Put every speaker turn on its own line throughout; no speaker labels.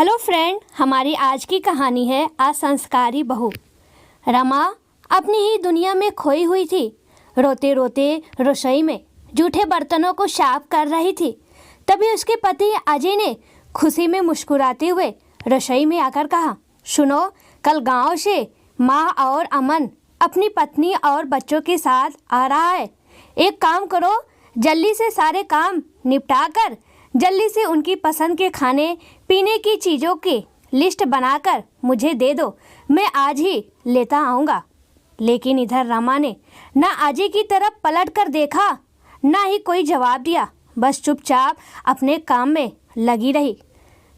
Hello friend, हमारी आज की कहानी है असंस्कारी बहू। रमा अपनी ही दुनिया में खोई हुई थी। रोते रोते रसोई में जूठे बर्तनों को साफ कर रही थी। तभी उसके पति अजय ने खुशी में मुस्कुराते हुए रसोई में आकर कहा, सुनो, कल गांव से माँ और अमन अपनी पत्नी और बच्चों के साथ आ रहा है। एक काम करो, जल्दी से सारे काम निपटा कर जल्दी से उनकी पसंद के खाने पीने की चीज़ों की लिस्ट बनाकर मुझे दे दो। मैं आज ही लेता आऊँगा। लेकिन इधर रमा ने ना अजय की तरफ पलट कर देखा, ना ही कोई जवाब दिया। बस चुपचाप अपने काम में लगी रही।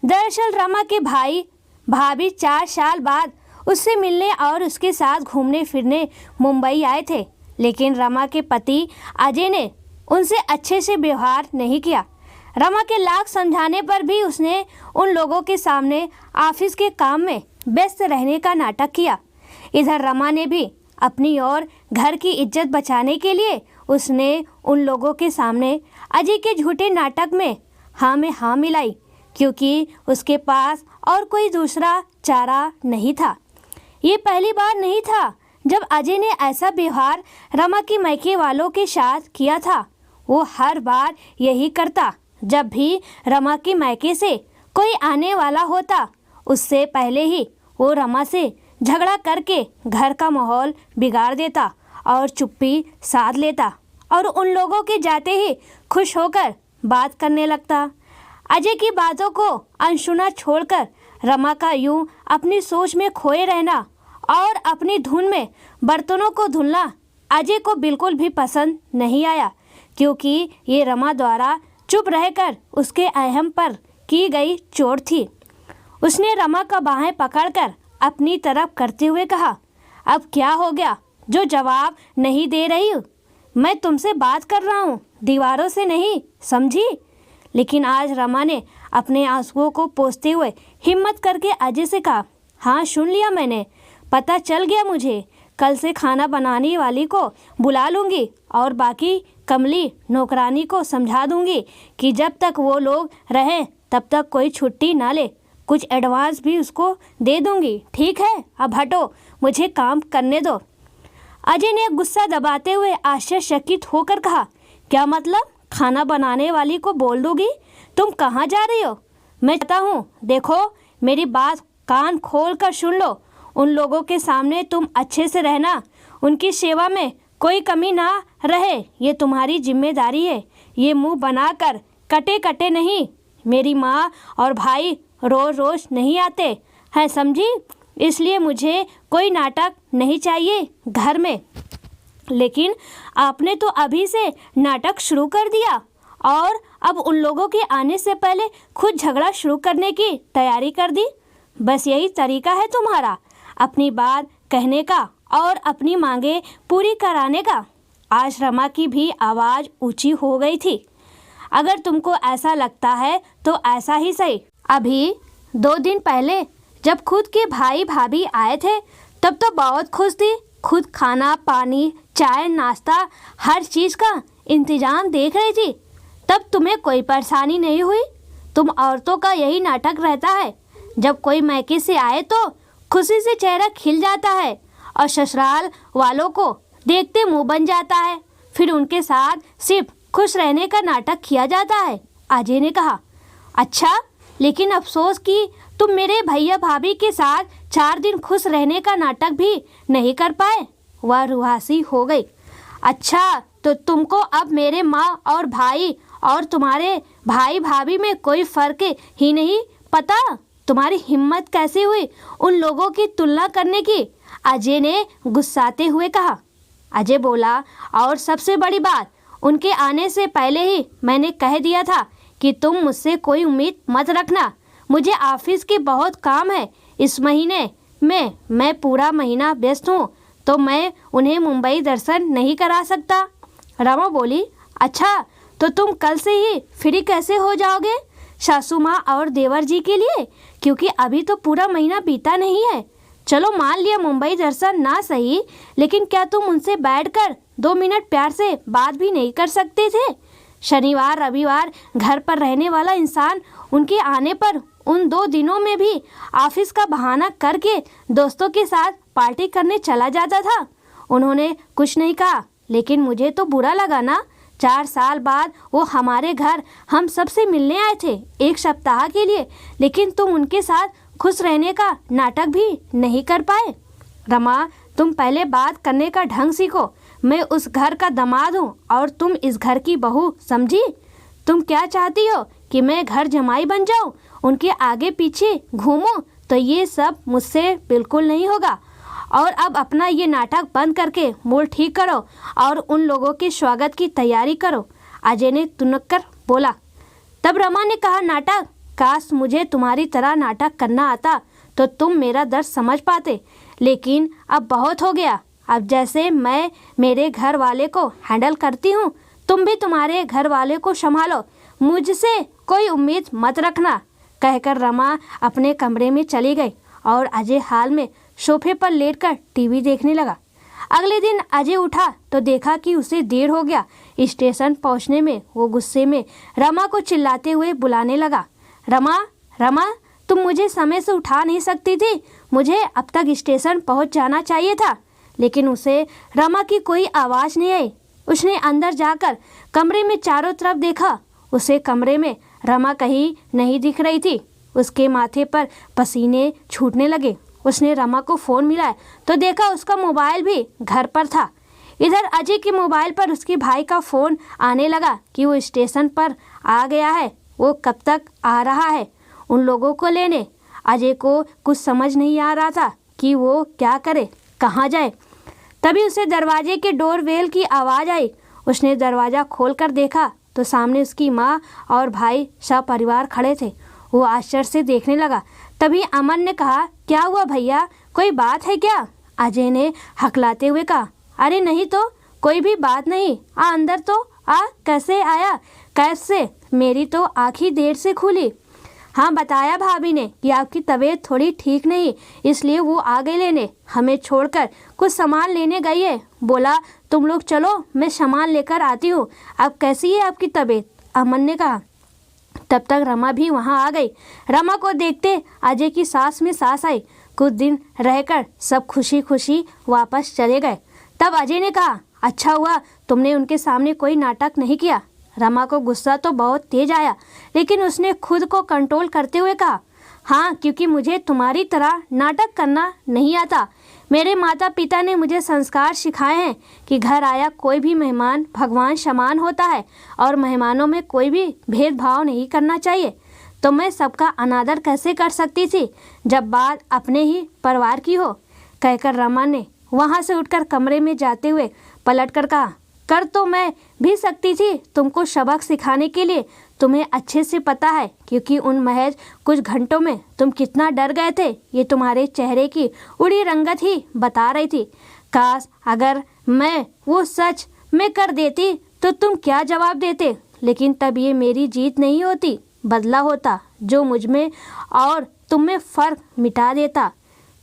दरअसल रमा के भाई भाभी 4 साल बाद उससे मिलने और उसके साथ घूमने फिरने मुंबई आए थे। लेकिन रमा के पति अजय ने उनसे अच्छे से व्यवहार नहीं किया। रमा के लाख समझाने पर भी उसने उन लोगों के सामने ऑफिस के काम में व्यस्त रहने का नाटक किया। इधर रमा ने भी अपनी और घर की इज्जत बचाने के लिए उसने उन लोगों के सामने अजय के झूठे नाटक में हाँ मिलाई, क्योंकि उसके पास और कोई दूसरा चारा नहीं था। ये पहली बार नहीं था जब अजय ने ऐसा व्यवहार रमा की मायके वालों के साथ किया था। वो हर बार यही करता। जब भी रमा की मायके से कोई आने वाला होता, उससे पहले ही वो रमा से झगड़ा करके घर का माहौल बिगाड़ देता और चुप्पी साध लेता और उन लोगों के जाते ही खुश होकर बात करने लगता। अजय की बातों को अनसुना छोड़कर रमा का यूं अपनी सोच में खोए रहना और अपनी धुन में बर्तनों को धुलना अजय को बिल्कुल भी पसंद नहीं आया, क्योंकि ये रमा द्वारा चुप रहकर उसके अहम पर की गई चोट थी। उसने रमा का बाहें पकड़कर अपनी तरफ करते हुए कहा, अब क्या हो गया जो जवाब नहीं दे रही हो? मैं तुमसे बात कर रहा हूँ, दीवारों से नहीं, समझी? लेकिन आज रमा ने अपने आंसुओं को पोंछते हुए हिम्मत करके अजय से कहा, हाँ सुन लिया मैंने, पता चल गया मुझे। कल से खाना बनाने वाली को बुला लूँगी और बाकी कमली नौकरानी को समझा दूंगी कि जब तक वो लोग रहें तब तक कोई छुट्टी ना ले। कुछ एडवांस भी उसको दे दूंगी, ठीक है? अब हटो, मुझे काम करने दो। अजय ने गुस्सा दबाते हुए आश्चर्यचकित होकर कहा, क्या मतलब? खाना बनाने वाली को बोल दूंगी? तुम कहाँ जा रही हो? मैं चाहता हूँ, देखो मेरी बात कान खोल कर सुन लो। उन लोगों के सामने तुम अच्छे से रहना, उनकी सेवा में कोई कमी ना रहे, ये तुम्हारी जिम्मेदारी है। ये मुंह बनाकर कटे कटे नहीं। मेरी माँ और भाई रोज रोज नहीं आते हैं, समझी? इसलिए मुझे कोई नाटक नहीं चाहिए घर में। लेकिन आपने तो अभी से नाटक शुरू कर दिया और अब उन लोगों के आने से पहले खुद झगड़ा शुरू करने की तैयारी कर दी। बस यही तरीका है तुम्हारा अपनी बात कहने का और अपनी मांगे पूरी कराने का। आज रमा की भी आवाज़ ऊंची हो गई थी। अगर तुमको ऐसा लगता है तो ऐसा ही सही। अभी 2 दिन पहले जब खुद के भाई भाभी आए थे तब तो बहुत खुश थी। खुद खाना पानी चाय नाश्ता हर चीज़ का इंतजाम देख रही थी। तब तुम्हें कोई परेशानी नहीं हुई। तुम औरतों का यही नाटक रहता है। जब कोई मायके से आए तो खुशी से चेहरा खिल जाता है और ससुराल वालों को देखते मुंह बन जाता है। फिर उनके साथ सिर्फ खुश रहने का नाटक किया जाता है। अजय ने कहा, अच्छा, लेकिन अफसोस कि तुम मेरे भैया भाभी के साथ 4 दिन खुश रहने का नाटक भी नहीं कर पाए। वह रुहासी हो गई। अच्छा, तो तुमको अब मेरे माँ और भाई और तुम्हारे भाई भाभी में कोई फर्क ही नहीं पता? तुम्हारी हिम्मत कैसे हुई उन लोगों की तुलना करने की? अजय ने गुस्साते हुए कहा। अजय बोला, और सबसे बड़ी बात, उनके आने से पहले ही मैंने कह दिया था कि तुम मुझसे कोई उम्मीद मत रखना। मुझे ऑफिस के बहुत काम है। इस महीने में मैं पूरा महीना व्यस्त हूँ, तो मैं उन्हें मुंबई दर्शन नहीं करा सकता। रमा बोली, अच्छा, तो तुम कल से ही फ्री कैसे हो जाओगे सासू माँ और देवर जी के लिए? क्योंकि अभी तो पूरा महीना बीता नहीं है। चलो मान लिया मुंबई दर्शन ना सही, लेकिन क्या तुम उनसे बैठकर 2 मिनट प्यार से बात भी नहीं कर सकते थे? शनिवार रविवार घर पर रहने वाला इंसान उनके आने पर उन 2 दिनों में भी ऑफिस का बहाना करके दोस्तों के साथ पार्टी करने चला जाता था। उन्होंने कुछ नहीं कहा, लेकिन मुझे तो बुरा लगा ना। 4 साल बाद वो हमारे घर हम सबसे मिलने आए थे 1 सप्ताह के लिए, लेकिन तुम उनके साथ खुश रहने का नाटक भी नहीं कर पाए। रमा, तुम पहले बात करने का ढंग सीखो। मैं उस घर का दामाद हूँ और तुम इस घर की बहू, समझी? तुम क्या चाहती हो कि मैं घर जमाई बन जाऊँ, उनके आगे पीछे घूमूं? तो ये सब मुझसे बिल्कुल नहीं होगा। और अब अपना ये नाटक बंद करके मूड ठीक करो और उन लोगों के स्वागत की तैयारी करो, अजय ने तुनक कर बोला। तब रमा ने कहा, नाटक? काश मुझे तुम्हारी तरह नाटक करना आता तो तुम मेरा दर्द समझ पाते, लेकिन अब बहुत हो गया। अब जैसे मैं मेरे घर वाले को हैंडल करती हूँ, तुम भी तुम्हारे घर वाले को संभालो, मुझसे कोई उम्मीद मत रखना, कहकर रमा अपने कमरे में चली गई और अजय हाल में सोफे पर लेटकर टीवी देखने लगा। अगले दिन अजय उठा तो देखा कि उसे देर हो गया। स्टेशन पहुंचने में वो गुस्से में रमा को चिल्लाते हुए बुलाने लगा, रमा, रमा, तुम मुझे समय से उठा नहीं सकती थी? मुझे अब तक स्टेशन पहुंच जाना चाहिए था। लेकिन उसे रमा की कोई आवाज़ नहीं आई। उसने अंदर जाकर कमरे में चारों तरफ देखा। उसे कमरे में रमा कहीं नहीं दिख रही थी। उसके माथे पर पसीने छूटने लगे। उसने रमा को फ़ोन मिलाया तो देखा उसका मोबाइल भी घर पर था। इधर अजय के मोबाइल पर उसके भाई का फ़ोन आने लगा कि वो स्टेशन पर आ गया है, वो कब तक आ रहा है उन लोगों को लेने। अजय को कुछ समझ नहीं आ रहा था कि वो क्या करे, कहाँ जाए। तभी उसे दरवाजे के डोरबेल की आवाज़ आई। उसने दरवाज़ा खोलकर देखा तो सामने उसकी माँ और भाई सपरिवार खड़े थे। वो आश्चर्य से देखने लगा। तभी अमन ने कहा, क्या हुआ भैया, कोई बात है क्या? अजय ने हकलाते हुए कहा, अरे नहीं तो कोई भी बात नहीं, आ अंदर तो आ। कैसे आया? कैसे? मेरी तो आँख ही देर से खुली। हाँ, बताया भाभी ने कि आपकी तबीयत थोड़ी ठीक नहीं, इसलिए वो आ गई लेने, हमें छोड़कर कुछ सामान लेने गई है। बोला तुम लोग चलो, मैं सामान लेकर आती हूँ। अब कैसी है आपकी तबीयत? अमन ने कहा। तब तक रमा भी वहाँ आ गई। रमा को देखते अजय की सांस में सांस आई। कुछ दिन रहकर सब खुशी खुशी वापस चले गए। तब अजय ने कहा, अच्छा हुआ तुमने उनके सामने कोई नाटक नहीं किया। रमा को गुस्सा तो बहुत तेज आया, लेकिन उसने खुद को कंट्रोल करते हुए कहा, हाँ, क्योंकि मुझे तुम्हारी तरह नाटक करना नहीं आता। मेरे माता पिता ने मुझे संस्कार सिखाए हैं कि घर आया कोई भी मेहमान भगवान समान होता है और मेहमानों में कोई भी भेदभाव नहीं करना चाहिए। तो मैं सबका अनादर कैसे कर सकती थी जब बात अपने ही परिवार की हो, कहकर रमा ने वहाँ से उठकर कमरे में जाते हुए पलटकर कहा, कर तो मैं भी सकती थी तुमको सबक सिखाने के लिए। तुम्हें अच्छे से पता है, क्योंकि उन महज कुछ घंटों में तुम कितना डर गए थे, ये तुम्हारे चेहरे की उड़ी रंगत ही बता रही थी। काश अगर मैं वो सच में कर देती तो तुम क्या जवाब देते, लेकिन तब ये मेरी जीत नहीं होती, बदला होता जो मुझ में और तुम में फ़र्क मिटा देता।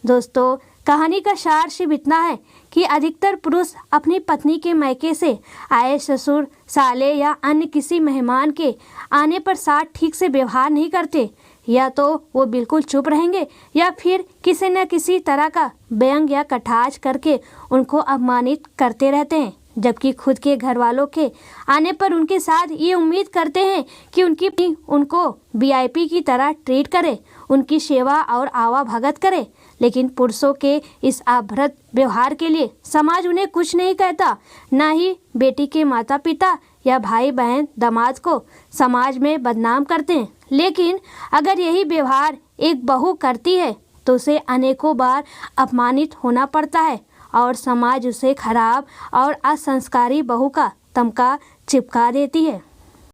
दोस्तों, कहानी का सार सिर्फ इतना है कि अधिकतर पुरुष अपनी पत्नी के मायके से आए ससुर, साले या अन्य किसी मेहमान के आने पर साथ ठीक से व्यवहार नहीं करते। या तो वो बिल्कुल चुप रहेंगे या फिर किसी न किसी तरह का व्यंग या कटाक्ष करके उनको अपमानित करते रहते हैं, जबकि खुद के घर वालों के आने पर उनके साथ ये उम्मीद करते हैं कि उनको वीआईपी की तरह ट्रीट करे, उनकी सेवा और आवा भगत करे। लेकिन पुरुषों के इस अभद्र व्यवहार के लिए समाज उन्हें कुछ नहीं कहता, ना ही बेटी के माता पिता या भाई बहन दामाद को समाज में बदनाम करते हैं। लेकिन अगर यही व्यवहार एक बहू करती है तो उसे अनेकों बार अपमानित होना पड़ता है और समाज उसे खराब और असंस्कारी बहू का तमगा चिपका देती है।